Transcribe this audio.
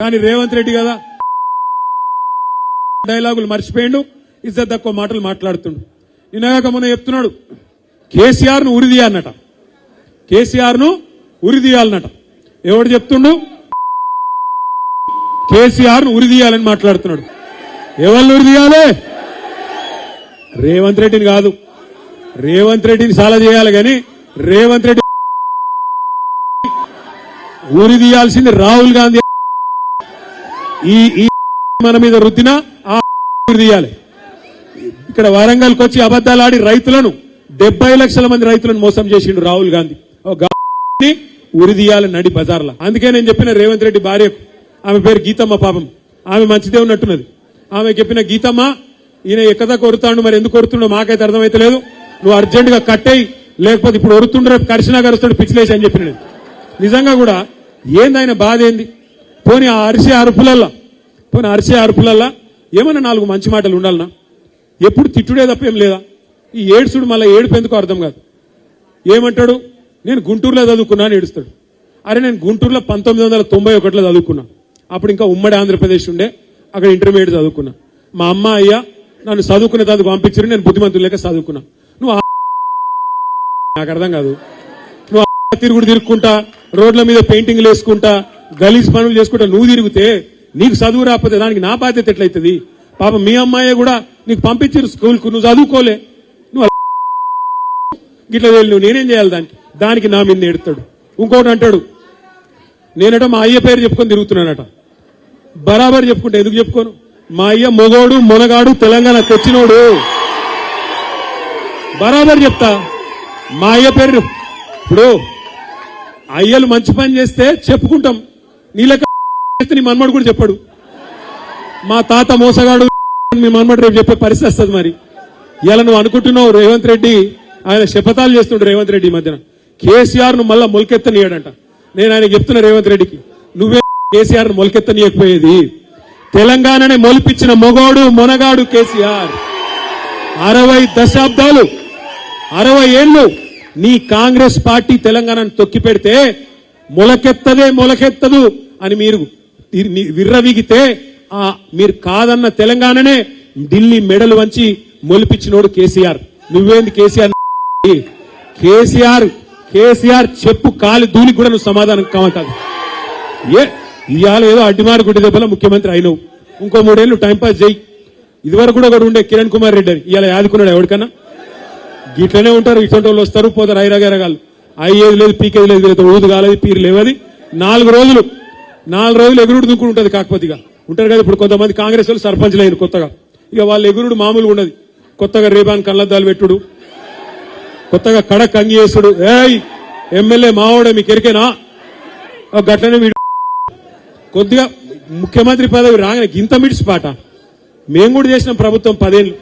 కానీ రేవంత్ రెడ్డి కదా డైలాగులు మర్చిపోయిండు, ఇజ్జత్ తక్కువ మాటలు మాట్లాడుతుండు. నిన్నగాక మొన్న చెప్తున్నాడు కేసీఆర్ ను ఉరిదీయాలన్నట, కేసీఆర్ ను ఉరిదీయాలన్నట. ఎవడు చెప్తుండు? కేసీఆర్ ను ఉరిదీయాలని మాట్లాడుతున్నాడు. ఎవరిని ఉరిదీయాలి? రేవంత్ రెడ్డిని కాదు. రేవంత్ రెడ్డిని చాలా చేయాలి కానీ రేవంత్ రెడ్డి ఉరిదీయాల్సింది రాహుల్ గాంధీ. ఈ మన మీద రుద్దిన ఉరిదీయాలి. ఇక్కడ వరంగల్కి వచ్చి అబద్దాలు ఆడి రైతులను 70 లక్షల మంది రైతులను మోసం చేసిండు రాహుల్ గాంధీ. ఉరిదీయాలి నడి బజార్లా. అందుకే నేను చెప్పిన రేవంత్ రెడ్డి భార్యకు, ఆమె పేరు గీతమ్మ, పాపం ఆమె మంచిదే ఉన్నట్టున్నది. ఆమె చెప్పిన, గీతమ్మ ఈయన ఎక్కదా కొరుతాడు, మరి ఎందుకు కొరుతుండో మాకైతే అర్థమైతే లేదు, నువ్వు అర్జెంట్ గా కట్టేయి, లేకపోతే ఇప్పుడు ఒరుతుండ్రు రేపు కరిసినా కరుస్తాడు పిచ్చిలేసి అని చెప్పిన. నిజంగా కూడా ఏంది ఆయన బాధ ఏంది? పోనీ ఆ అరిసే అరుపులల్లా ఏమన్నా 4 మంచి మాటలు ఉండాలనా? ఎప్పుడు తిట్టుడే తప్ప ఏం లేదా? ఈ ఏడుసుడు మళ్ళీ ఏడుపు ఎందుకో అర్థం కాదు. ఏమంటాడు? నేను గుంటూరులో చదువుకున్నా అని ఏడుస్తాడు. అరే నేను గుంటూరులో 1991లో చదువుకున్నా. అప్పుడు ఇంకా ఉమ్మడి ఆంధ్రప్రదేశ్ ఉండే, అక్కడ ఇంటర్మీడియట్ చదువుకున్నా. మా అమ్మ అయ్య నన్ను చదువుకునే దానికి పంపించారు, నేను బుద్ధిమంతులు లేక చదువుకున్నా. నువ్వు నాకు అర్థం కాదు. నువ్వు తిరుగుకుంటా, రోడ్ల మీద పెయింటింగ్లు వేసుకుంటా, గలీజ్ పనులు చేసుకుంటా నువ్వు తిరిగితే నీకు చదువు రాకపోతే దానికి నా బాధ్యత ఎట్లయితుంది? పాపం మీ అమ్మాయి కూడా నీకు పంపించారు స్కూల్కు, నువ్వు చదువుకోలే, నువ్వు గిట్లా వెళ్ళి నువ్వు నేనేం చేయాలి దానికి నా మీద ఎడతాడు. ఇంకోటి అంటాడు, నేనట మా అయ్య పేరు చెప్పుకొని తిరుగుతున్నానట. బరాబర్ చెప్పుకుంటా, ఎందుకు చెప్పుకోను? మా అయ్య మొగోడు మొనగాడు తెలంగాణ తెచ్చినోడు. బరాబర్ చెప్తా మా అయ్య పేరు. ఇప్పుడు అయ్యలు మంచి పని చేస్తే చెప్పుకుంటాం, నీళ్ళ నీ మన్మడు కూడా చెప్పాడు మా తాత మోసగాడు, మీ మన్మడు రేపు చెప్పే పరిస్థితి వస్తుంది. మరి ఇలా నువ్వు అనుకుంటున్నావు రేవంత్ రెడ్డి, ఆయన శపథాలు చేస్తుండ్రు రేవంత్ రెడ్డి ఈ మధ్యన. కేసీఆర్ ను మళ్ళా మొలకెత్తనీయడంట. నేను ఆయన చెప్తున్నా రేవంత్ రెడ్డికి, నువ్వే కేసీఆర్ ను మొలకెత్తనీయకపోయేది. తెలంగాణనే మొలిపించిన మొగోడు మొనగాడు కేసీఆర్. 60 దశాబ్దాలు 60 ఏళ్లు నీ కాంగ్రెస్ పార్టీ తెలంగాణను తొక్కి పెడితే మొలకెత్తదు అని మీరు విర్రవీగితే మీరు కాదన్న తెలంగాణనే ఢిల్లీ మెడలు వంచి మొలిపించినోడు కేసీఆర్. నువ్వేంది కేసీఆర్ చెప్పు కాలి దూనికి కూడా నువ్వు సమాధానం కాదు. ఇవాళ ఏదో అడ్డిమారు గుడ్డి దెబ్బల ముఖ్యమంత్రి అయినవు, ఇంకో 3 ఏళ్ళు టైంపాస్ చేయి. ఇదివరకు కూడా ఒకడు ఉండే కిరణ్ కుమార్ రెడ్డి అని, ఇవాళ యాదుకున్నాడు ఎవరికన్నా? గిట్లనే ఉంటారు, ఇటువంటి వాళ్ళు వస్తారు పోతారు, ఐరగరగాలు. అయ్యేది లేదు, పీకేది లేదు, ఊదు కాలేదు, పీరు లేవది. 4 రోజులు ఎగురుడు దుక్కుడు ఉంటుంది. కాకపోతే ఇక ఉంటారు కదా, ఇప్పుడు కొంతమంది కాంగ్రెస్ వాళ్ళు సర్పంచ్లు అయిన కొత్తగా, ఇక వాళ్ళ ఎగురుడు మామూలుగా ఉన్నది. కొత్తగా రేబాన్ కళ్ళద్దాలు పెట్టుడు, కొత్తగా కడక్ అంగి చేసుడు. ఎమ్మెల్యే మావోడే మీకు ఎరికేనా? గట్లనే వీడు కొద్దిగా ముఖ్యమంత్రి పదవి రాగానే గింత మిడిసి పాట. మేము కూడా చేసిన ప్రభుత్వం 10 ఏళ్ళు.